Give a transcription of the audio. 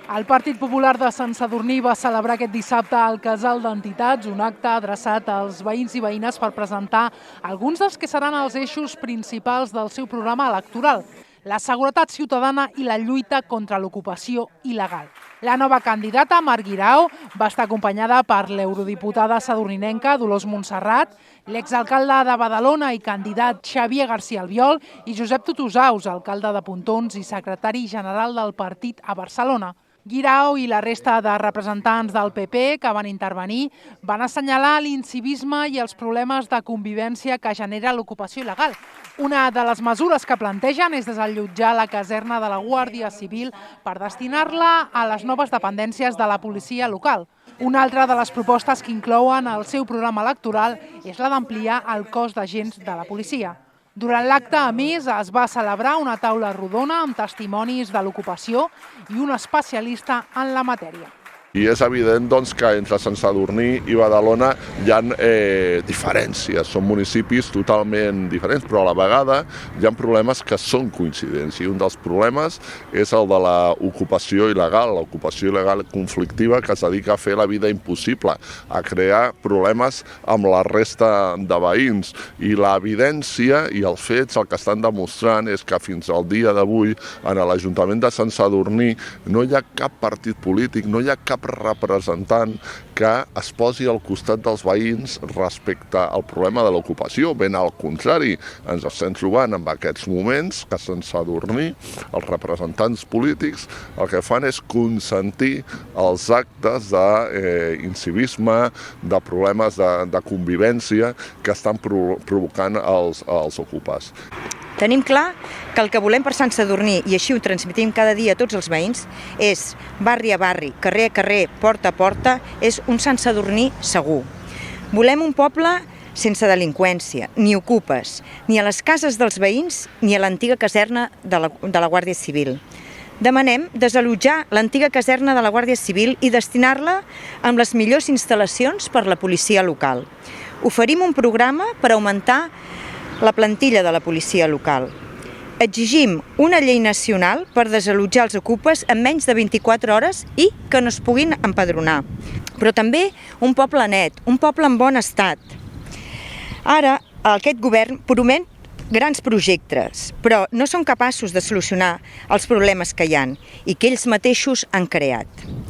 El Partit Popular de Sant Sadurní va celebrar aquest dissabte al Casal d'Entitats un acte adreçat als veïns i veïnes per presentar alguns dels que seran els eixos principals del seu programa electoral: la seguretat ciutadana i la lluita contra l'ocupació il·legal. La nova candidata, Mar Guirao, va estar acompanyada per l'eurodiputada sadurninenca Dolors Montserrat, l'exalcalde de Badalona i candidat Xavier García Albiol i Josep Tutusaus, alcalde de Pontons i secretari general del partit a Barcelona. Guirao i la resta de representants del PP que van intervenir van assenyalar l'incivisme i els problemes de convivència que genera l'ocupació il·legal. Una de les mesures que plantegen és desallotjar la caserna de la Guàrdia Civil per destinar-la a les noves dependències de la policia local. Una altra de les propostes que inclouen el seu programa electoral és la d'ampliar el cos d'agents de la policia. Durant l'acte, a més, es va celebrar una taula rodona amb testimonis de l'ocupació i un especialista en la matèria. I és evident que entre Sant Sadurní i Badalona hi ha diferències, són municipis totalment diferents, però a la vegada hi ha problemes que són coincidents. I un dels problemes és el de l'ocupació il·legal, l'ocupació il·legal conflictiva que es dedica a fer la vida impossible, a crear problemes amb la resta de veïns. I l'evidència i els fets el que estan demostrant és que fins al dia d'avui en l'Ajuntament de Sant Sadurní no hi ha cap partit polític, no hi ha cap representant que es posi al costat dels veïns respecte al problema de l'ocupació. Ben al contrari, ens estem trobant en aquests moments que a Sant Sadurní els representants polítics el que fan és consentir els actes d'incivisme, de problemes de convivència que estan provocant els ocupes. Tenim clar que el que volem per Sant Sadurní, i així ho transmetim cada dia a tots els veïns, és barri a barri, carrer a carrer, porta a porta, és un Sant Sadurní segur. Volem un poble sense delinqüència, ni ocupes, ni a les cases dels veïns ni a l'antiga caserna de la Guàrdia Civil. Demanem desallotjar l'antiga caserna de la Guàrdia Civil i destinar-la amb les millors instal·lacions per la policia local. Oferim un programa per augmentar la plantilla de la policia local. Exigim una llei nacional per desallotjar els ocupes en menys de 24 hores i que no es puguin empadronar. Però també un poble net, un poble en bon estat. Ara, aquest govern promet grans projectes, però no són capaços de solucionar els problemes que hi ha i que ells mateixos han creat.